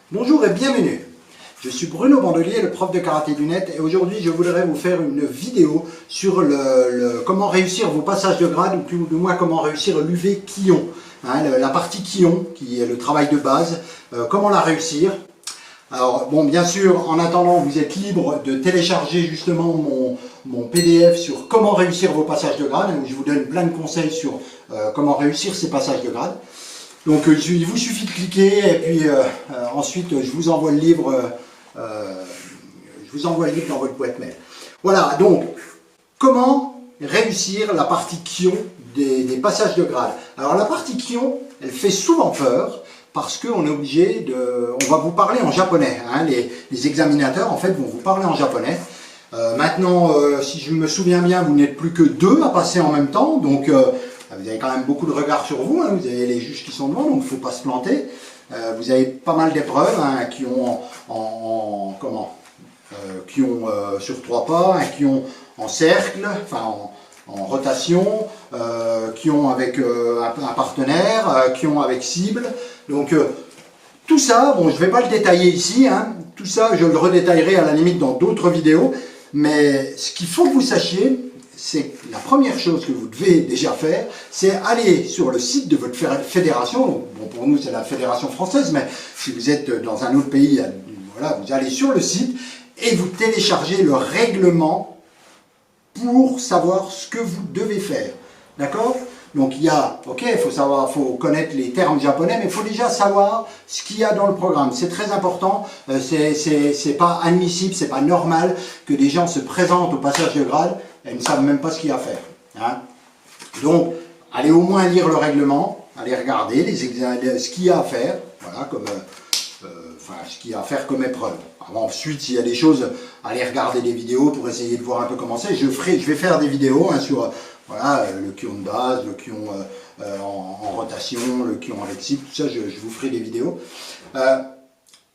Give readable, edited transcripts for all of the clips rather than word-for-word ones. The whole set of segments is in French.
Bonjour et bienvenue. Je suis Bruno Bandelier, le prof de karaté du net, et aujourd'hui je voudrais vous faire une vidéo sur comment réussir vos passages de grade, ou plus ou moins comment réussir l'UV Kion. La partie Kion, qui est le travail de base, comment la réussir. Alors bon, bien sûr, en attendant, vous êtes libre de télécharger justement mon PDF sur comment réussir vos passages de grade, où je vous donne plein de conseils sur comment réussir ces passages de grade. Donc il vous suffit de cliquer et puis ensuite je vous envoie le livre dans votre boîte mail. Voilà, donc comment réussir la partie Kion des passages de grade. Alors la partie Kion, elle fait souvent peur parce qu'on est obligé de... On va vous parler en japonais, hein, les examinateurs en fait vont vous parler en japonais. Maintenant, si je me souviens bien, vous n'êtes plus que 2 à passer en même temps, donc vous avez quand même beaucoup de regards sur vous, hein, vous avez les juges qui sont devant, donc il ne faut pas se planter. Vous avez pas mal d'épreuves hein, qui ont sur 3 pas, hein, qui ont en cercle, enfin en rotation, qui ont avec un partenaire, qui ont avec cible. Donc tout ça, bon, je ne vais pas le détailler ici, hein, tout ça je le redétaillerai à la limite dans d'autres vidéos, mais ce qu'il faut que vous sachiez, c'est la première chose que vous devez déjà faire, c'est aller sur le site de votre fédération. Bon, pour nous c'est la fédération française, mais si vous êtes dans un autre pays, voilà, vous allez sur le site et vous téléchargez le règlement pour savoir ce que vous devez faire. D'accord? Donc il y a, ok, faut connaître les termes japonais, mais il faut déjà savoir ce qu'il y a dans le programme. C'est très important, c'est pas admissible, c'est pas normal que des gens se présentent au passage de grade et ne savent même pas ce qu'il y a à faire. Hein. Donc, allez au moins lire le règlement, allez regarder ce qu'il y a à faire, voilà, ce qu'il y a à faire comme épreuve. Alors, ensuite, s'il y a des choses, allez regarder des vidéos pour essayer de voir un peu comment c'est. Je vais faire des vidéos hein, sur voilà, le Kion de base, le Kion en rotation, le Kion avec cible, tout ça, je vous ferai des vidéos.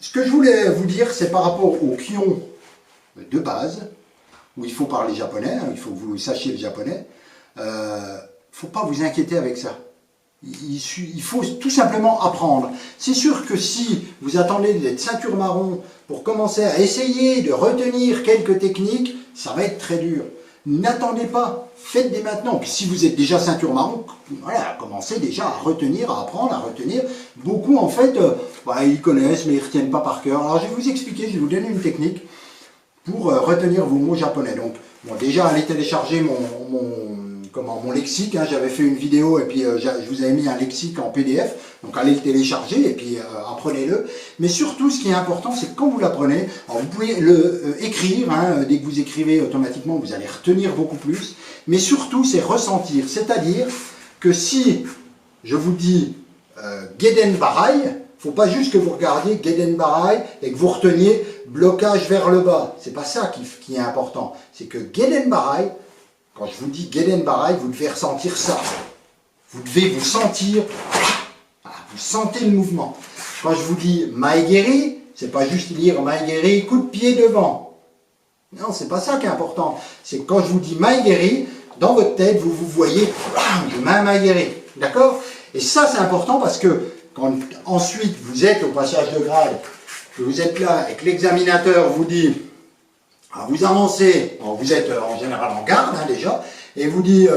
Ce que je voulais vous dire, c'est par rapport au Kion de base, où il faut parler japonais, hein, il faut que vous sachiez le japonais, il ne faut pas vous inquiéter avec ça. Il faut tout simplement apprendre. C'est sûr que si vous attendez d'être ceinture marron pour commencer à essayer de retenir quelques techniques, ça va être très dur. N'attendez pas, faites dès maintenant. Puis si vous êtes déjà ceinture marron, voilà, commencez déjà à retenir, à apprendre, à retenir. Beaucoup en fait, voilà, ils connaissent mais ils ne retiennent pas par cœur. Alors je vais vous expliquer, je vais vous donner une technique pour retenir vos mots japonais. Donc, bon, déjà, allez télécharger mon lexique. Hein, j'avais fait une vidéo et puis je vous avais mis un lexique en PDF. Donc, allez le télécharger et puis apprenez-le. Mais surtout, ce qui est important, c'est que quand vous l'apprenez, vous pouvez le écrire. Hein, dès que vous écrivez, automatiquement, vous allez retenir beaucoup plus. Mais surtout, c'est ressentir. C'est-à-dire que si je vous dis Geden Barai, il ne faut pas juste que vous regardiez Geden Barai et que vous reteniez blocage vers le bas. C'est pas ça qui est important. C'est que Geden Barai, quand je vous dis Geden Barai, vous devez ressentir ça. Vous devez vous sentir, voilà, vous sentez le mouvement. Quand je vous dis Maegeri, c'est pas juste lire Maegeri, coup de pied devant. Non, c'est pas ça qui est important. C'est que quand je vous dis Maegeri, dans votre tête, vous vous voyez, je mets un Maegeri. D'accord? Et ça, c'est important parce que quand ensuite vous êtes au passage de grade, que vous êtes là et que l'examinateur vous dit, vous avancez, vous êtes en général en garde hein, déjà, et vous dit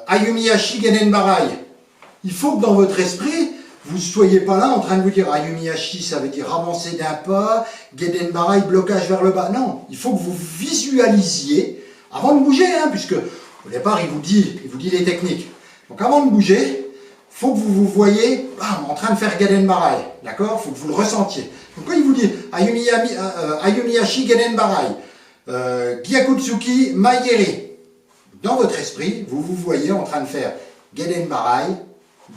Ayumiyashi Genen Barai. Il faut que dans votre esprit, vous ne soyez pas là en train de vous dire Ayumiyashi, ça veut dire avancer d'un pas, Genen Barai, blocage vers le bas. Non, il faut que vous visualisiez avant de bouger, hein, puisque au départ il vous dit les techniques. Donc avant de bouger, il faut que vous vous voyez en train de faire Geden Barai, d'accord? Il faut que vous le ressentiez. Donc quand il vous dit Ayumiyashi Geden Barai, Gyakutsuki Maegeri, dans votre esprit, vous vous voyez en train de faire Geden Barai,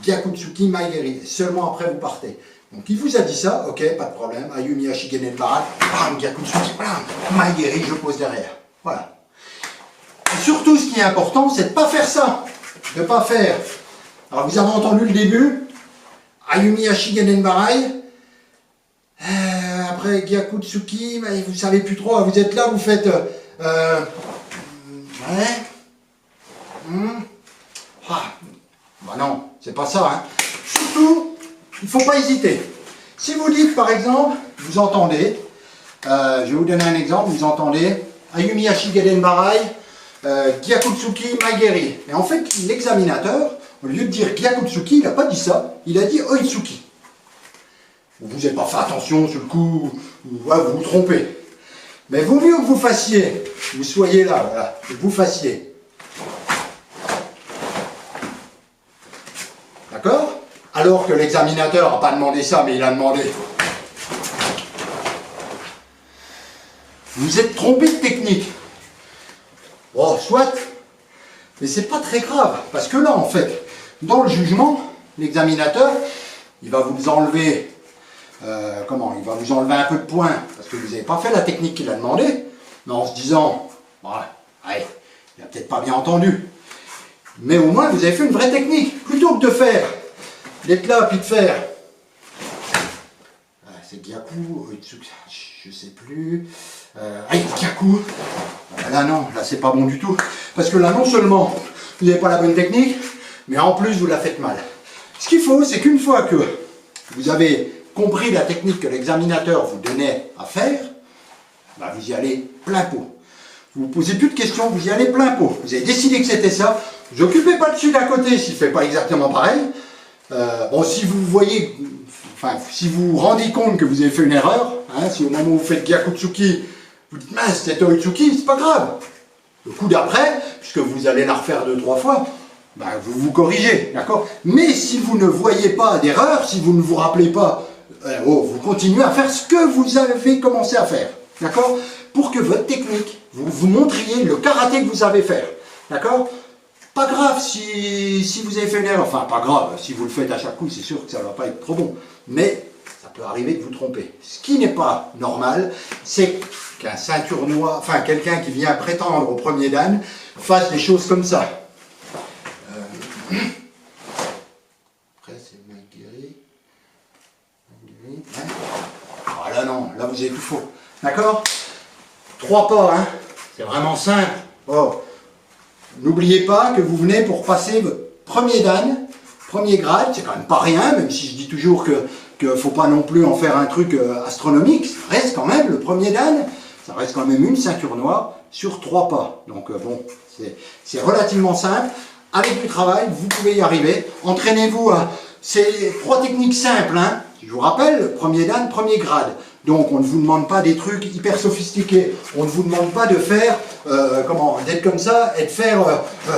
Gyakutsuki Maegeri. Seulement après vous partez. Donc il vous a dit ça, ok, pas de problème. Ayumiyashi Geden Barai, Gyakutsuki Maegeri, je pose derrière. Voilà. Et surtout, ce qui est important, c'est de ne pas faire ça. De ne pas faire. Alors vous avez entendu le début, Ayumiyashi Genen Barai, après Gyakutsuki, vous ne savez plus trop, vous êtes là, vous faites, bah non, c'est pas ça, hein. Surtout, il ne faut pas hésiter. Si vous dites par exemple, vous entendez, je vais vous donner un exemple, vous entendez Ayumi Ashigeden Barai, Gyakutsuki Maigeri. Et en fait, l'examinateur, au lieu de dire Gyakutsuki, il n'a pas dit ça, il a dit Oitsuki. Vous n'avez pas fait attention sur le coup, vous vous trompez. Mais vaut mieux que vous fassiez, vous soyez là, voilà, que vous fassiez. D'accord? Alors que l'examinateur n'a pas demandé ça, mais il a demandé. Vous êtes trompé de technique. Bon, soit, mais c'est pas très grave, parce que là, en fait, dans le jugement, l'examinateur, il va vous enlever, il va vous enlever un peu de points, parce que vous n'avez pas fait la technique qu'il a demandé, mais en se disant, ouais, il n'a peut-être pas bien entendu. Mais au moins, vous avez fait une vraie technique, plutôt que de faire, d'être là, puis de faire, c'est Gyaku, je sais plus, Gyaku, là non, là c'est pas bon du tout, parce que là non seulement vous n'avez pas la bonne technique, mais en plus vous la faites mal. Ce qu'il faut, c'est qu'une fois que vous avez compris la technique que l'examinateur vous donnait à faire, bah vous y allez plein pot. Vous ne posez plus de questions, vous y allez plein pot. Vous avez décidé que c'était ça, vous n'occupez pas dessus d'à côté s'il ne fait pas exactement pareil. Bon, si vous voyez, si vous vous rendez compte que vous avez fait une erreur, si au moment où vous faites Gyakutsuki, vous dites mince, c'était Oitsuki, c'est pas grave. Le coup d'après, puisque vous allez la refaire 2-3 fois, vous vous corrigez, d'accord? Mais si vous ne voyez pas d'erreur, si vous ne vous rappelez pas, vous continuez à faire ce que vous avez commencé à faire, d'accord? Pour que votre technique, vous montriez le karaté que vous savez faire, d'accord? Pas grave si vous avez fait une erreur, enfin pas grave, si vous le faites à chaque coup, c'est sûr que ça ne va pas être trop bon, mais ça peut arriver de vous tromper. Ce qui n'est pas normal, c'est qu'un ceinture noire, quelqu'un qui vient prétendre au premier dan, fasse des choses comme ça. Après c'est Maigeri. Voilà, non, là vous avez tout faux. D'accord? 3 pas, c'est vraiment simple. Oh. N'oubliez pas que vous venez pour passer votre premier dan, premier grade, c'est quand même pas rien, même si je dis toujours qu'il ne faut pas non plus en faire un truc astronomique, ça reste quand même le premier dan, ça reste quand même une ceinture noire sur 3 pas. Donc bon, c'est relativement simple. Avec du travail, vous pouvez y arriver. Entraînez-vous à... C'est 3 techniques simples, Je vous rappelle, premier dan, premier grade. Donc on ne vous demande pas des trucs hyper sophistiqués. On ne vous demande pas de faire, d'être comme ça et de faire... je ne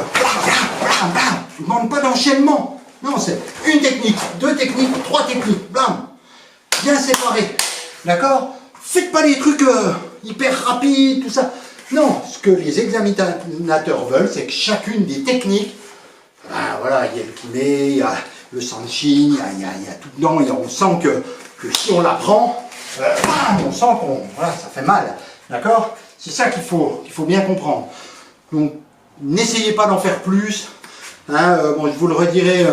vous demande pas d'enchaînement. Non, c'est une technique, 2 techniques, 3 techniques. Blam. Bien séparés. D'accord? Faites pas des trucs hyper rapides, tout ça. Non, ce que les examinateurs veulent, c'est que chacune des techniques, voilà, il y a le kiné, il y a le sanshin, il y a tout dedans, on sent que si on l'apprend, on sent voilà, ça fait mal, d'accord? C'est ça qu'il faut bien comprendre. Donc, n'essayez pas d'en faire plus, bon, je vous le redirai,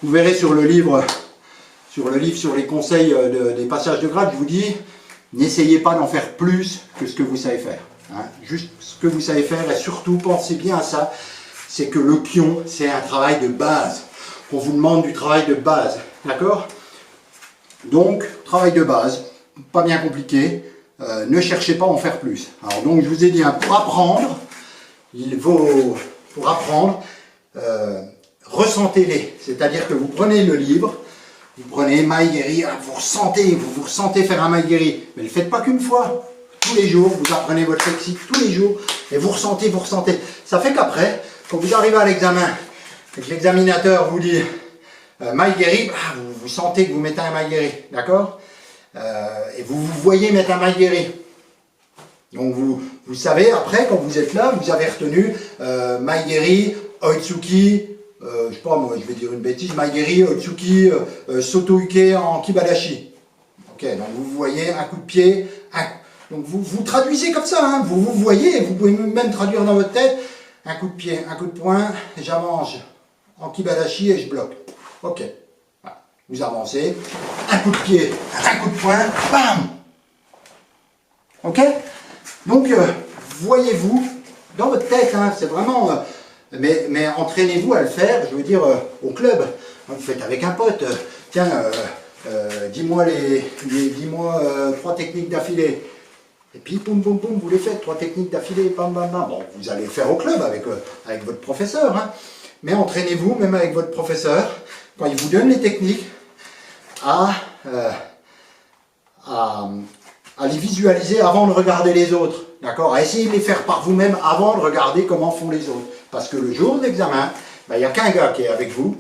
vous verrez sur le livre sur les conseils des passages de grade, je vous dis, n'essayez pas d'en faire plus que ce que vous savez faire. Juste ce que vous savez faire, et surtout pensez bien à ça, c'est que le kion, c'est un travail de base. On vous demande du travail de base, d'accord? Donc, travail de base, pas bien compliqué, ne cherchez pas à en faire plus. Alors donc, je vous ai dit, pour apprendre, ressentez-les, c'est-à-dire que vous prenez le livre, vous prenez Maigeri, vous ressentez faire un Maigeri, mais ne le faites pas qu'une fois. Tous les jours, vous apprenez votre lexique tous les jours, et vous ressentez. Ça fait qu'après, quand vous arrivez à l'examen, et que l'examinateur vous dit Maigeri, vous sentez que vous mettez un Maigeri, d'accord? Et vous voyez mettre un Maigeri. Donc vous savez, après, quand vous êtes là, vous avez retenu Maigeri, Oitsuki, je sais pas moi, je vais dire une bêtise, Maigeri, Oitsuki, Soto-uke en Kibadashi. Ok, donc vous voyez un coup de pied, donc vous traduisez comme ça, vous voyez, vous pouvez même traduire dans votre tête, un coup de pied, un coup de poing, j'avance en Kibadashi et je bloque. Ok, voilà. Vous avancez, un coup de pied, un coup de poing, bam. Ok? Donc, voyez-vous, dans votre tête, c'est vraiment... mais entraînez-vous à le faire, je veux dire, au club. Vous faites avec un pote, tiens... dis-moi dis-moi 3 techniques d'affilée. Et puis, boum, boum, boum, vous les faites, 3 techniques d'affilée, bam, bam, bam. Bon, vous allez le faire au club avec votre professeur, hein. Mais entraînez-vous, même avec votre professeur, quand il vous donne les techniques, à les visualiser avant de regarder les autres. D'accord? À essayer de les faire par vous-même avant de regarder comment font les autres. Parce que le jour d'examen, il n'y a qu'un gars qui est avec vous,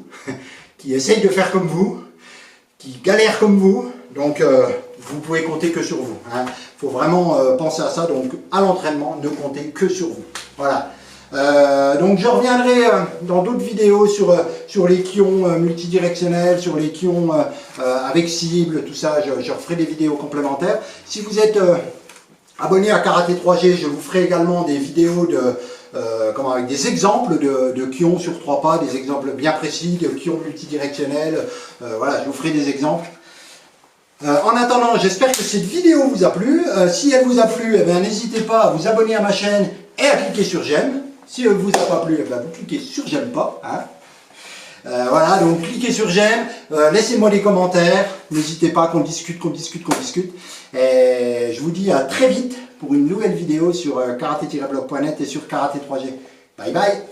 qui essaye de faire comme vous, qui galère comme vous, donc vous pouvez compter que sur vous. Il faut vraiment penser à ça, donc à l'entraînement, ne comptez que sur vous. Voilà. Donc je reviendrai dans d'autres vidéos sur les quions multidirectionnels, sur les quions avec cible, tout ça, je referai des vidéos complémentaires. Si vous êtes abonné à Karaté 3G, je vous ferai également des vidéos avec des exemples de quions sur 3 pas, des exemples bien précis, de quions multidirectionnels, voilà, je vous ferai des exemples. En attendant, j'espère que cette vidéo vous a plu. Si elle vous a plu, eh bien, n'hésitez pas à vous abonner à ma chaîne et à cliquer sur j'aime. Si elle ne vous a pas plu, eh bien, vous cliquez sur j'aime pas. Hein. Voilà, donc cliquez sur j'aime, laissez-moi des commentaires, n'hésitez pas qu'on discute. Et je vous dis à très vite pour une nouvelle vidéo sur karaté-blog.net et sur Karaté 3G. Bye bye.